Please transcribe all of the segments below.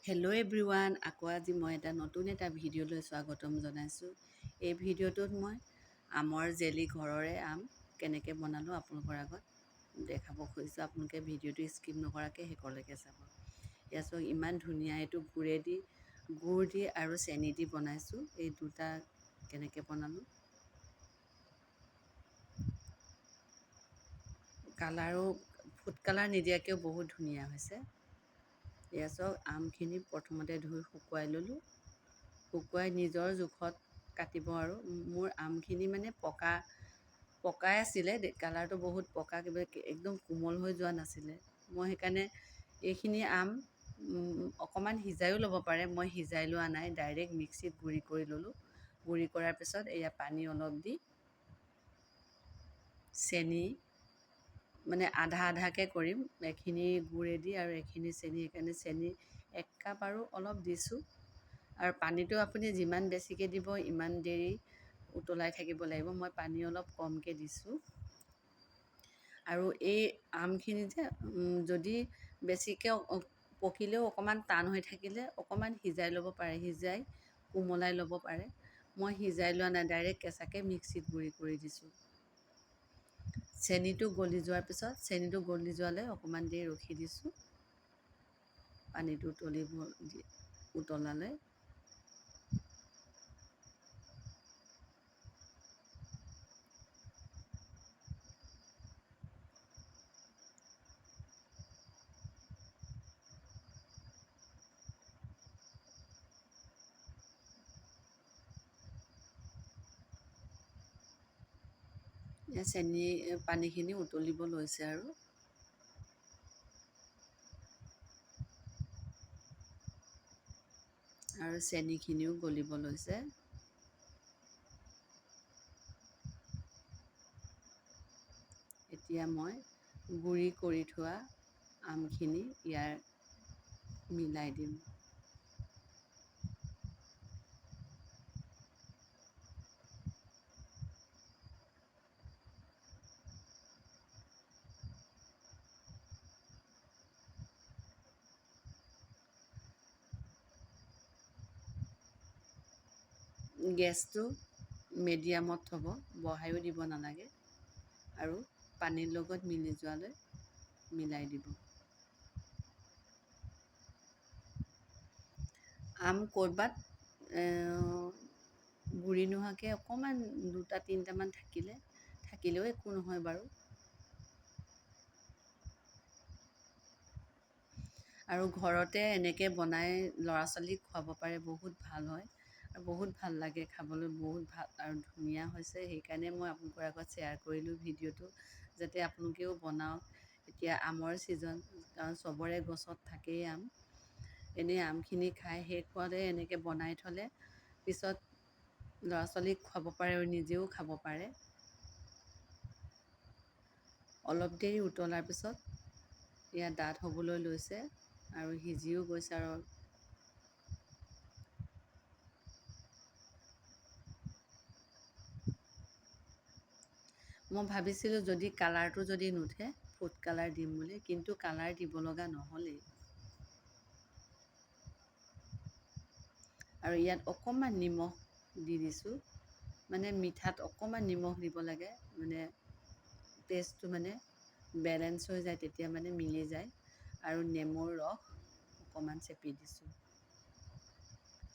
Hello' everyone, আকৌ আজি মই নতুন এটা ভিডিঅ'লৈ স্বাগতম জনাইছোঁ। এই ভিডিঅ'টোত মই আমৰ জেলি ঘৰৰে আম কেনেকৈ বনালোঁ আপোনালোকৰ আগত দেখাব খুজিছোঁ। আপোনালোকে ভিডিঅ'টো স্কিপ নকৰাকৈ শেষলৈকে চাব। এয়া চাওক, ইমান ধুনীয়া, এইটো গুড় দি আৰু চেনি দি বনাইছোঁ। এই দুটা কেনেকৈ বনালোঁ, কালাৰো ফুড কালাৰ নিদিয়াকৈও বহুত ধুনীয়া হৈছে। এয়া চাওক, আমখিনি প্ৰথমতে ধুই শুকুৱাই ল'লোঁ। শুকুৱাই নিজৰ জোখত কাটিব। আৰু মোৰ আমখিনি মানে পকাই আছিলে, কালাৰটো বহুত পকা, কিবা একদম কোমল হৈ যোৱা নাছিলে। মই সেইকাৰণে এইখিনি আম অকণমান সিজাইও ল'ব পাৰে, মই সিজাই লোৱা নাই, ডাইৰেক্ট মিক্সিত গুড়ি কৰি ল'লোঁ। গুড়ি কৰাৰ পিছত এয়া পানী অলপ দি চেনি, মানে আধা আধাকৈ কৰিম, এখিনি গুড়েদি আৰু এখিনি চেনি, সেইকাৰণে চেনি 1 কাপ আৰু অলপ দিছোঁ। আৰু পানীটো আপুনি যিমান বেছিকৈ দিব ইমান দেৰি উতলাই থাকিব লাগিব। মই পানী অলপ কমকৈ দিছোঁ। আৰু এই আমখিনি যে যদি বেছিকৈ পকিলেও অকণমান টান হৈ থাকিলে অকণমান সিজাই ল'ব পাৰে, সিজাই কোমলাই ল'ব পাৰে। মই সিজাই লোৱা নাই, ডাইৰেক্ট কেঁচাকৈ মিক্সিত গুড়ি কৰি দিছোঁ। চেনিটো গলি যোৱাৰ পিছত, চেনিটো গলি যোৱালৈ অকণমান দেৰি ৰখি দিছোঁ, পানীটো উতলালৈ। পানীখিনি উতলিব লৈছে আৰু চেনিখিনিও গলিব লৈছে। এতিয়া মই গুড়ি কৰি থোৱা আমখিনি ইয়াৰ মিলাই দিম। গেছটো মিডিয়ামত থ'ব, বঢ়াইও দিব নালাগে, আৰু পানীৰ লগত মিলি যোৱালৈ মিলাই দিব। আম ক'ৰবাত গুড়ি নোহোৱাকৈ অকণমান 2-3টামান থাকিলেও একো নহয় বাৰু। আৰু ঘৰতে এনেকৈ বনাই ল'ৰা ছোৱালীক খুৱাব পাৰে, বহুত ভাল হয় আৰু বহুত ভাল লাগে খাবলৈ, বহুত ভাল আৰু ধুনীয়া হৈছে। সেইকাৰণে মই আপোনালোকৰ আগত শ্বেয়াৰ কৰিলোঁ ভিডিঅ'টো, যাতে আপোনালোকেও বনাওক। এতিয়া আমৰ ছিজন, কাৰণ চবৰে গছত থাকেই আম। এনেই আমখিনি খাই শেষ হোৱাতে এনেকৈ বনাই থ'লে পিছত ল'ৰা ছোৱালীক খুৱাব পাৰে আৰু নিজেও খাব পাৰে। অলপ দেৰি উতলাৰ পিছত এয়া ডাঠ হ'বলৈ লৈছে আৰু সিজিও গৈছে। আৰু মই ভাবিছিলোঁ যদি কালাৰটো যদি নুঠে ফুড কালাৰ দিম বুলি, কিন্তু কালাৰ দিব লগা নহ'লেই। আৰু ইয়াত অকণমান নিমখ দি দিছোঁ, মানে মিঠাত অকণমান নিমখ দিব লাগে, মানে টেষ্টটো মানে বেলেঞ্চ হৈ যায়, তেতিয়া মানে মিলি যায়। আৰু নেমুৰ ৰস অকণমান চেপি দিছোঁ,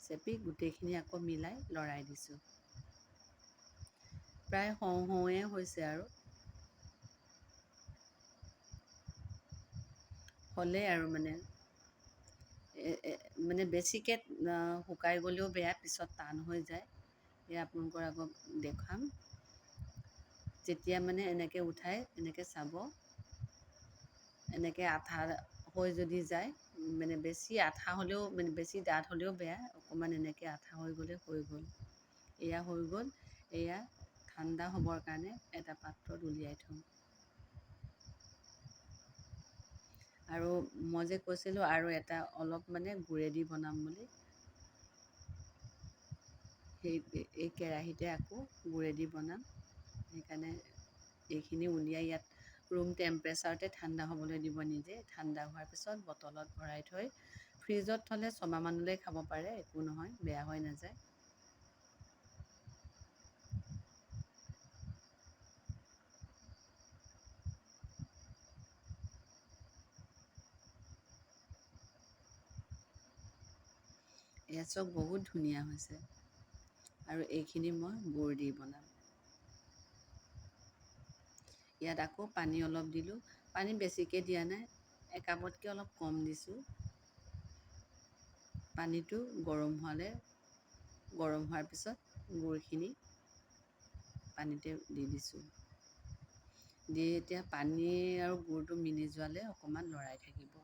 চেপি গোটেইখিনি আকৌ মিলাই লৰাই দিছোঁ। প্ৰায় হওঁ হওঁৱে হৈছে আৰু হ'লেই আৰু মানে বেছিকৈ শুকাই গ'লেও বেয়া, পিছত টান হৈ যায়। এয়া আপোনালোকৰ আগত দেখাম। যেতিয়া মানে এনেকৈ উঠাই এনেকৈ চাব, এনেকৈ আঠা হৈ যদি যায়, মানে বেছি আঠা হ'লেও, মানে বেছি ডাঠ হ'লেও বেয়া, অকণমান এনেকৈ আঠা হৈ গ'লে হৈ গ'ল। এয়া হৈ গ'ল। এয়া ঠাণ্ডা হ'বৰ কাৰণে এটা পাত্ৰত উলিয়াই থ'ম। আৰু মই যে কৈছিলোঁ আৰু এটা অলপ মানে গুড়েদি বনাম বুলি, এই কেৰাহীতে আকৌ গুড়েদি বনাম। সেইকাৰণে এইখিনি উলিয়াই ইয়াত ৰুম টেম্পাৰেচাৰতে ঠাণ্ডা হ'বলৈ দিব নিজে। ঠাণ্ডা হোৱাৰ পিছত বটলত ভৰাই থৈ ফ্ৰিজত থ'লে 6মাহমানলৈ খাব পাৰে, একো নহয়, বেয়া হৈ নাযায়। এয়া চব বহুত ধুনীয়া হৈছে। আৰু এইখিনি মই গুড় দি বনাম। ইয়াত আকৌ পানী অলপ দিলোঁ, পানী বেছিকৈ দিয়া নাই, একাপতকৈ অলপ কম দিছোঁ। পানীটো গৰম হোৱাৰ পিছত গুড়খিনি পানীতে দি দিছোঁ। দি এতিয়া পানী আৰু গুড়টো মিলি যোৱালৈ অকণমান লৰাই থাকিব।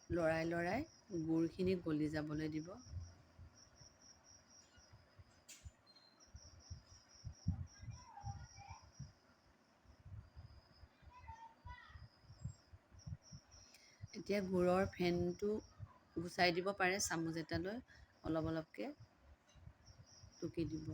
লৰাই লৰাই গুড়খিনি গলি যাবলৈ দিব। এতিয়া গুড়ৰ ফেনটো গুচাই দিব পাৰে, চামুচ এটা লৈ অলপ অলপকৈ টুকি দিব।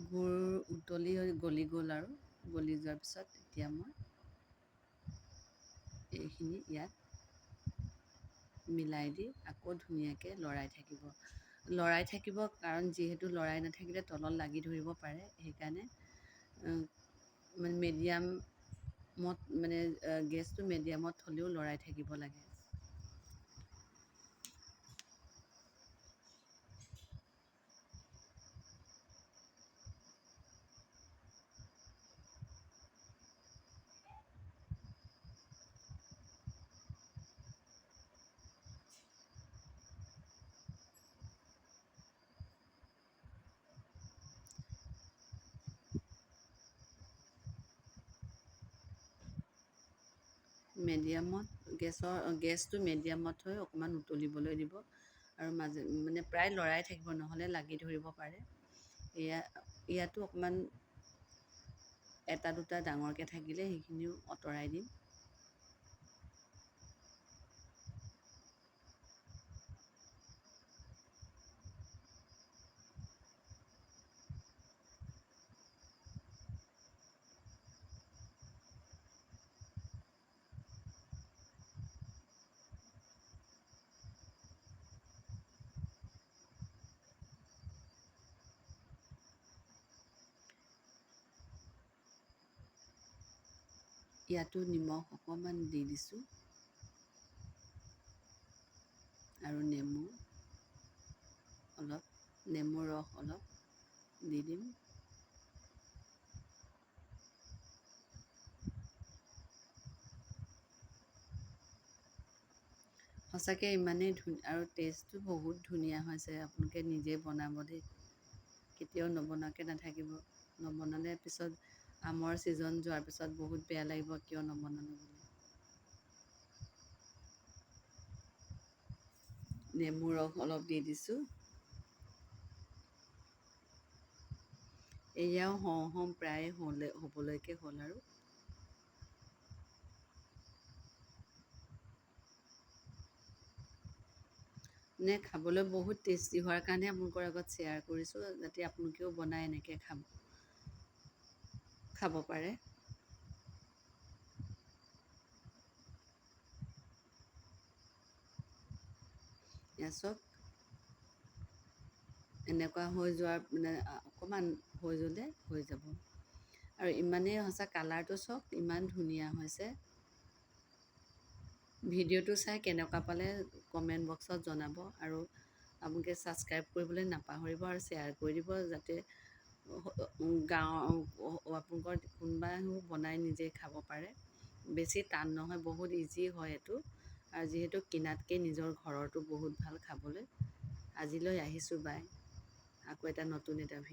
গুড় উতলি গলি গ'ল আৰু গলি যোৱাৰ পিছত এতিয়া মই এইখিনি ইয়াত মিলাই দি আকৌ ধুনীয়াকৈ লৰাই থাকিব। লৰাই থাকিব, কাৰণ যিহেতু লৰাই নাথাকিলে তলত লাগি ধৰিব পাৰে, সেইকাৰণে গেছটো মিডিয়ামত থ'লেও লৰাই থাকিব লাগে। গেছটো মিডিয়ামত থৈ অকণমান উতলিবলৈ দিব। আৰু প্ৰায় লৰাই থাকিব, নহ'লে লাগি ধৰিব পাৰে। ইয়াতো অকণমান এটা দুটা ডাঙৰকৈ থাকিলে সেইখিনিও আঁতৰাই দিম। ইয়াতো নিমখ অকণমান দি দিছোঁ আৰু নেমুৰ ৰস অলপ দি দিম। সঁচাকৈ ইমানেই ধুনীয়া আৰু টেষ্টটো বহুত ধুনীয়া হৈছে। আপোনালোকে নিজে বনাব দেই, কেতিয়াও নবনোৱাকৈ নাথাকিব। নবনালে পিছত আমৰ ছিজন যোৱাৰ পিছত বহুত বেয়া লাগিব, কিয় নবনালোঁ বুলি। নেমুৰ ৰস অলপ দি দিছোঁ। এয়াও হওঁ প্ৰায় হ'বলৈকে হ'ল আৰু। খাবলৈ বহুত টেষ্টি হোৱাৰ কাৰণে আপোনালোকৰ আগত শ্বেয়াৰ কৰিছোঁ, যাতে আপোনালোকেও বনাই এনেকৈ খাব পাৰে। এয়া চাওক, এনেকুৱা হৈ যোৱাৰ অকণমান হৈ গ'লে হৈ যাব। আৰু ইমানেই সঁচা, কালাৰটো চাওক ইমান ধুনীয়া হৈছে। ভিডিঅ'টো চাই কেনেকুৱা পালে কমেণ্ট বক্সত জনাব। আৰু আপোনালোকে ছাবস্ক্ৰাইব কৰিবলৈ নাপাহৰিব আৰু শ্বেয়াৰ কৰি দিব, যাতে আপোনালোকৰ কোনোবাইও বনাই নিজে খাব পাৰে। বেছি টান নহয়, বহুত ইজি হয় এইটো। আৰু যিহেতু কিনাতকৈ নিজৰ ঘৰৰটো বহুত ভাল খাবলৈ। আজিলৈ আহিছোঁ, বাই। আকৌ এটা নতুন এটা ভিডিঅ'।